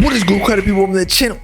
What is good, Carti people on the channel?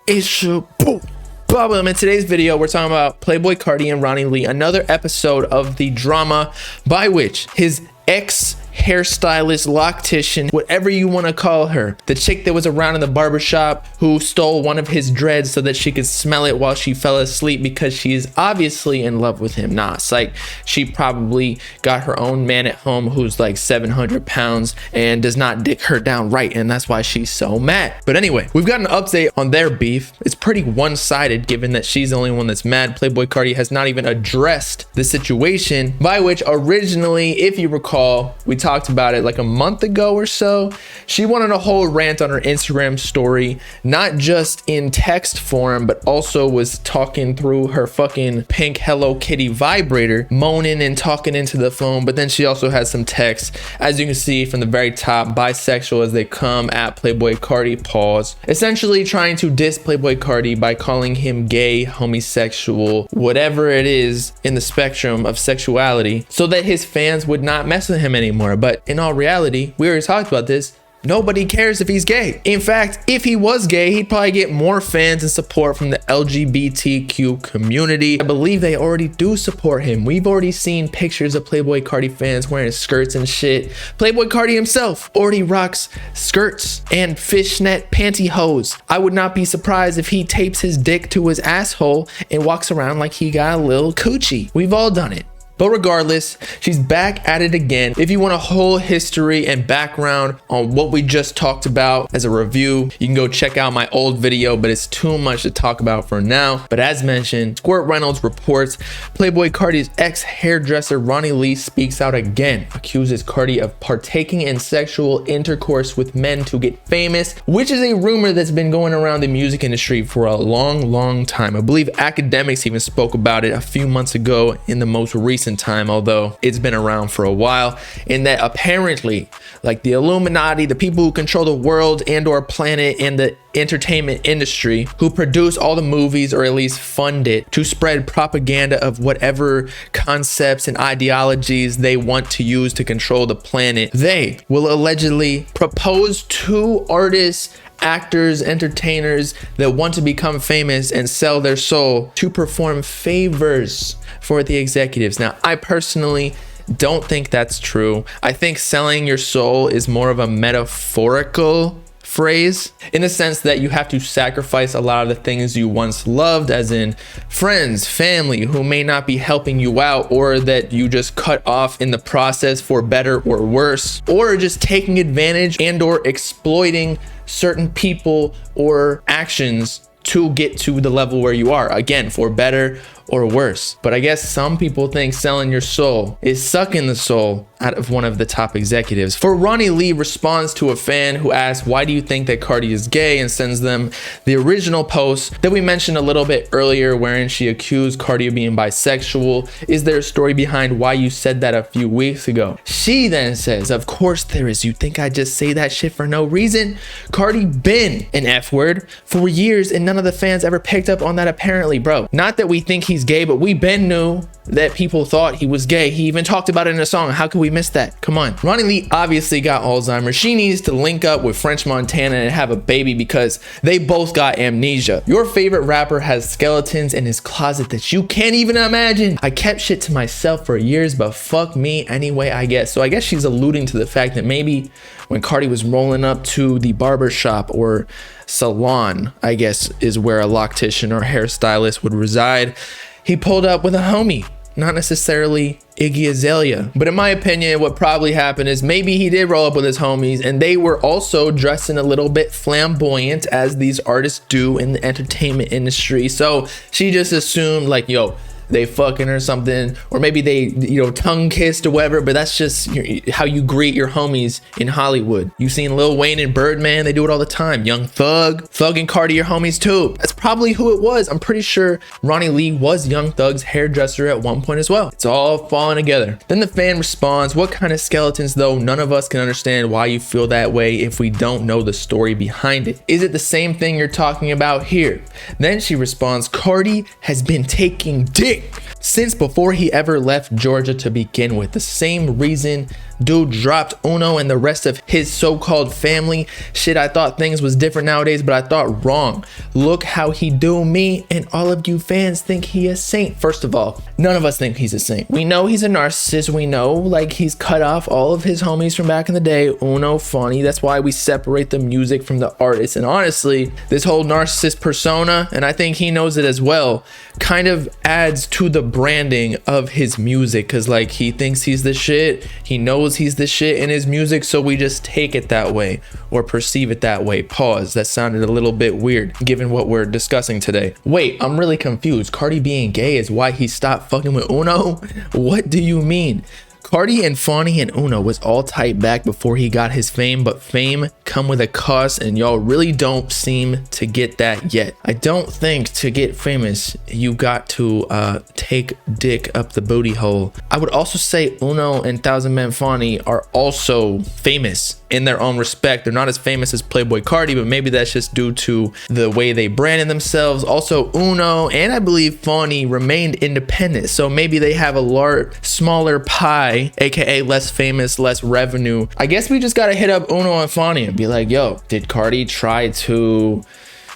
It's your boy Bobbalam. In today's video, we're talking about Playboi Carti and Ronnie Lee, another episode of the drama by which his ex hairstylist, loctician, whatever you want to call her, the chick that was around in the barbershop who stole one of his dreads so that she could smell it while she fell asleep because she is obviously in love with him. Nah, it's like she probably got her own man at home who's like 700 pounds and does not dick her down right, and that's why she's so mad. But anyway, we've got an update on their beef. It's pretty one-sided given that she's the only one that's mad. Playboi Carti has not even addressed the situation, by which originally, if you recall, we talked about it like a month ago or so. She went on a whole rant on her Instagram story, not just in text form, but also was talking through her fucking pink Hello Kitty vibrator, moaning and talking into the phone. But then she also has some text, as you can see from the very top, bisexual as they come at Playboi Carti, pause, essentially trying to diss Playboi Carti by calling him gay, homosexual, whatever it is in the spectrum of sexuality, so that his fans would not mess with him anymore. But in all reality, we already talked about this, nobody cares if he's gay. In fact, if he was gay, he'd probably get more fans and support from the LGBTQ community. I believe they already do support him. We've already seen pictures of Playboi Carti fans wearing skirts and shit. Playboi Carti himself already rocks skirts and fishnet pantyhose. I would not be surprised if he tapes his dick to his asshole and walks around like he got a little coochie. We've all done it. But regardless, she's back at it again. If you want a whole history and background on what we just talked about as a review, you can go check out my old video, but it's too much to talk about for now. But as mentioned, Squirt Reynolds reports Playboi Carti's ex-hairdresser Ronnie Lee speaks out again, accuses Carti of partaking in sexual intercourse with men to get famous, which is a rumor that's been going around the music industry for a long time. I believe Academics even spoke about it a few months ago in the most recent time, although it's been around for a while, in that apparently, like the Illuminati, the people who control the world and or planet and the entertainment industry, who produce all the movies or at least fund it to spread propaganda of whatever concepts and ideologies they want to use to control the planet, they will allegedly propose to artists, actors, entertainers that want to become famous and sell their soul to perform favors for the executives. Now, I personally don't think that's true. I think selling your soul is more of a metaphorical phrase, in the sense that you have to sacrifice a lot of the things you once loved, as in friends, family who may not be helping you out, or that you just cut off in the process for better or worse, or just taking advantage and or exploiting certain people or actions to get to the level where you are, again, for better or worse. But I guess some people think selling your soul is sucking the soul out of one of the top executives. For Ronnie Lee responds to a fan who asks, why do you think that Carti is gay, and sends them the original post that we mentioned a little bit earlier, wherein she accused Carti of being bisexual. Is there a story behind why you said that a few weeks ago? She then says, of course there is. You think I just say that shit for no reason? Carti been an F word for years and none of the fans ever picked up on that apparently, bro. Not that we think he's gay, but we been knew that people thought he was gay. He even talked about it in a song. How could we miss that? Come on. Ronnie Lee obviously got Alzheimer's. She needs to link up with French Montana and have a baby because they both got amnesia. Your favorite rapper has skeletons in his closet that you can't even imagine. I kept shit to myself for years, but fuck me anyway, I guess. So I guess she's alluding to the fact that maybe when Carti was rolling up to the barber shop or salon, I guess is where a loctician or hairstylist would reside, he pulled up with a homie, not necessarily Iggy Azalea. But in my opinion, what probably happened is maybe he did roll up with his homies and they were also dressing a little bit flamboyant, as these artists do in the entertainment industry. So she just assumed like, yo, they fucking or something, or maybe they, you know, tongue kissed or whatever. But that's just how you greet your homies in Hollywood. You've seen Lil Wayne and Birdman, they do it all the time. Young Thug and Carti are homies too. That's probably who it was. I'm pretty sure Ronnie Lee was Young Thug's hairdresser at one point as well. It's all falling together. Then the fan responds, what kind of skeletons though? None of us can understand why you feel that way if we don't know the story behind it. Is it the same thing you're talking about here? Then she responds, Carti has been taking dick since before he ever left Georgia to begin with. The same reason Dude dropped Uno and the rest of his so-called family. Shit, I thought things was different nowadays, but I thought wrong. Look how he do me, and all of you fans think he a saint. First of all, none of us think he's a saint. We know he's a narcissist. We know like he's cut off all of his homies from back in the day. Uno, funny. That's why we separate the music from the artist. And honestly, this whole narcissist persona, and I think he knows it as well, kind of adds to the branding of his music, because like he thinks he's the shit. He knows he's the shit in his music, so we just take it that way or perceive it that way. Pause. That sounded a little bit weird given what we're discussing today. Wait, I'm really confused. Carti being gay is why he stopped fucking with Uno? What do you mean? Carti and Fawny and Uno was all tight back before he got his fame, but fame come with a cost, and y'all really don't seem to get that yet. I don't think to get famous you got to take dick up the booty hole. I would also say Uno and Thousand Man Fawny are also famous in their own respect. They're not as famous as Playboi Carti, but maybe that's just due to the way they branded themselves. Also, Uno and I believe Fawny remained independent, so maybe they have a smaller pie, aka less famous, less revenue. I guess we just gotta hit up Uno and Fawny and be like, yo, did Carti try to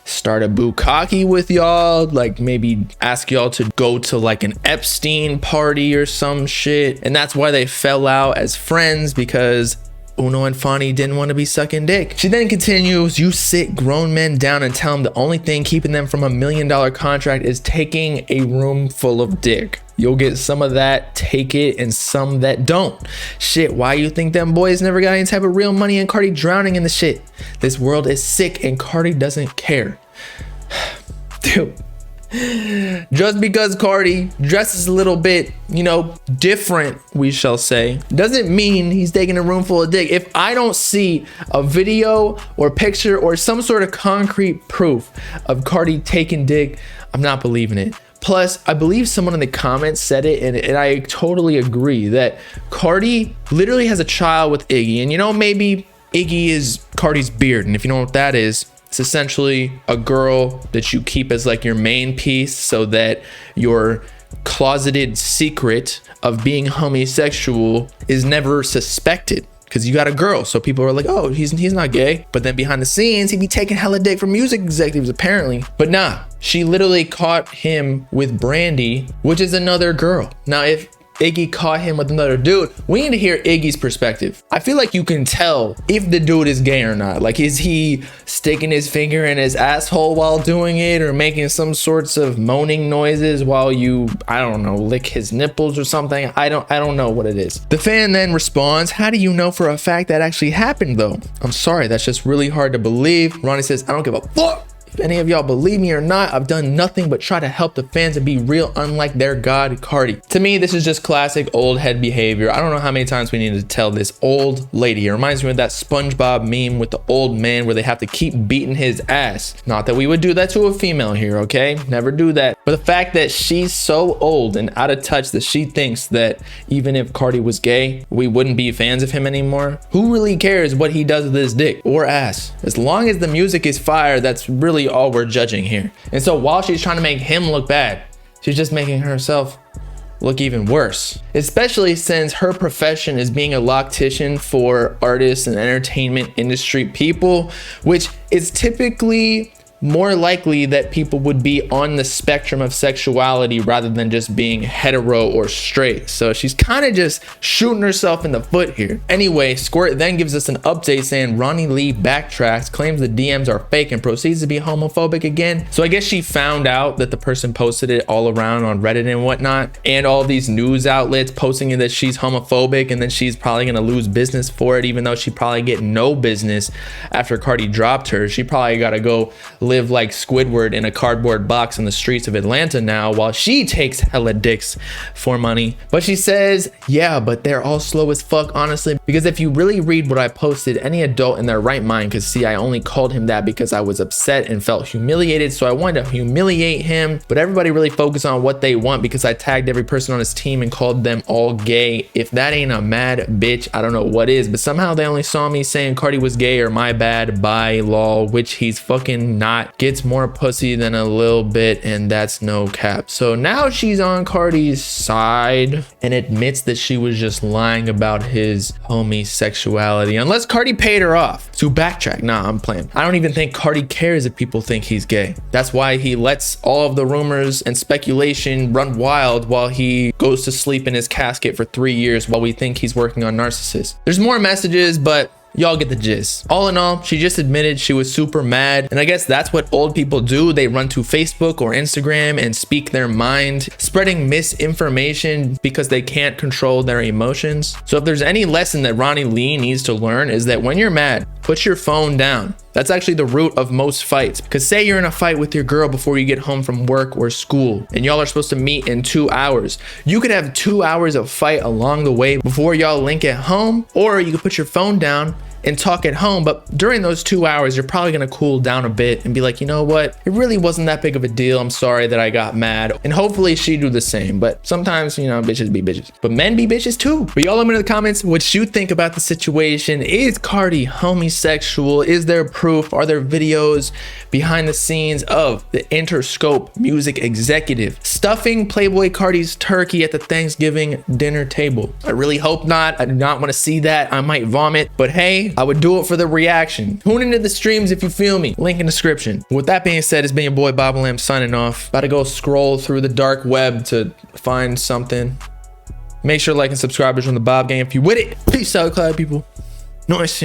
start a bukkake with y'all? Like maybe ask y'all to go to like an Epstein party or some shit, and that's why they fell out as friends, because Uno and Fawny didn't want to be sucking dick. She then continues, you sit grown men down and tell them the only thing keeping them from $1 million contract is taking a room full of dick. You'll get some of that, take it, and some that don't. Shit, why you think them boys never got any type of real money and Carti drowning in the shit? This world is sick and Carti doesn't care. Dude. Just because Carti dresses a little bit, you know, different, we shall say, doesn't mean he's taking a room full of dick. If I don't see a video or picture or some sort of concrete proof of Carti taking dick, I'm not believing it. Plus, I believe someone in the comments said it, and I totally agree that Carti literally has a child with Iggy. And you know, maybe Iggy is Carti's beard, and if you know what that is, it's essentially a girl that you keep as like your main piece so that your closeted secret of being homosexual is never suspected, because you got a girl, so people are like, oh, he's not gay. But then behind the scenes he be taking hella dick from music executives apparently. But nah, she literally caught him with Brandy, which is another girl. Now if Iggy caught him with another dude, we need to hear Iggy's perspective. I feel like you can tell if the dude is gay or not. Like, is he sticking his finger in his asshole while doing it, or making some sorts of moaning noises while you, I don't know, lick his nipples or something? I don't know what it is. The fan then responds, how do you know for a fact that actually happened though? I'm sorry, that's just really hard to believe. Ronnie says, I don't give a fuck if any of y'all believe me or not. I've done nothing but try to help the fans and be real, unlike their god Carti. To me, this is just classic old head behavior. I don't know how many times we need to tell this old lady. It reminds me of that SpongeBob meme with the old man where they have to keep beating his ass. Not that we would do that to a female here, okay? Never do that. But the fact that she's so old and out of touch that she thinks that even if Carti was gay, we wouldn't be fans of him anymore. Who really cares what he does with his dick or ass? As long as the music is fire, that's really all we're judging here. And so while she's trying to make him look bad, she's just making herself look even worse, especially since her profession is being a loctician for artists and entertainment industry people, which is typically more likely that people would be on the spectrum of sexuality rather than just being hetero or straight. So she's kind of just shooting herself in the foot here. Anyway, Squirt then gives us an update saying Ronnie Lee backtracks, claims the DMs are fake, and proceeds to be homophobic again. So I guess she found out that the person posted it all around on Reddit and whatnot, and all these news outlets posting it that she's homophobic, and then she's probably gonna lose business for it, even though she probably get no business after Carti dropped her. She probably gotta go live like Squidward in a cardboard box in the streets of Atlanta now while she takes hella dicks for money. But she says, yeah, but they're all slow as fuck, honestly, because if you really read what I posted, any adult in their right mind could see I only called him that because I was upset and felt humiliated, so I wanted to humiliate him. But everybody really focused on what they want because I tagged every person on his team and called them all gay. If that ain't a mad bitch, I don't know what is. But somehow they only saw me saying Carti was gay or my bad, bye, lol, which he's fucking not. not, gets more pussy than a little bit, and that's no cap. So now she's on Carti's side and admits that she was just lying about his homosexuality, unless Carti paid her off to backtrack. Nah, I'm playing. I don't even think Carti cares if people think he's gay. That's why he lets all of the rumors and speculation run wild while he goes to sleep in his casket for 3 years while we think he's working on Narcissus. There's more messages, but y'all get the gist. All in all, she just admitted she was super mad. And I guess that's what old people do. They run to Facebook or Instagram and speak their mind, spreading misinformation because they can't control their emotions. So if there's any lesson that Ronnie Lee needs to learn, is that when you're mad, put your phone down. That's actually the root of most fights. Because say you're in a fight with your girl before you get home from work or school, and y'all are supposed to meet in 2 hours. You could have 2 hours of fight along the way before y'all link at home, or you could put your phone down and talk at home. But during those 2 hours, you're probably gonna cool down a bit and be like, you know what? It really wasn't that big of a deal. I'm sorry that I got mad. And hopefully she do the same. But sometimes, you know, bitches be bitches. But men be bitches too. But y'all let me know in the comments what you think about the situation. Is Carti homosexual? Is there proof? Are there videos behind the scenes of the Interscope music executive stuffing Playboi Carti's turkey at the Thanksgiving dinner table? I really hope not. I do not want to see that. I might vomit. But hey, I would do it for the reaction. Tune into the streams if you feel me. Link in description. With that being said, it's been your boy Bobbalam signing off. About to go scroll through the dark web to find something. Make sure to like and subscribe on the Bob Gang if you with it. Peace out, cloud people. Nice.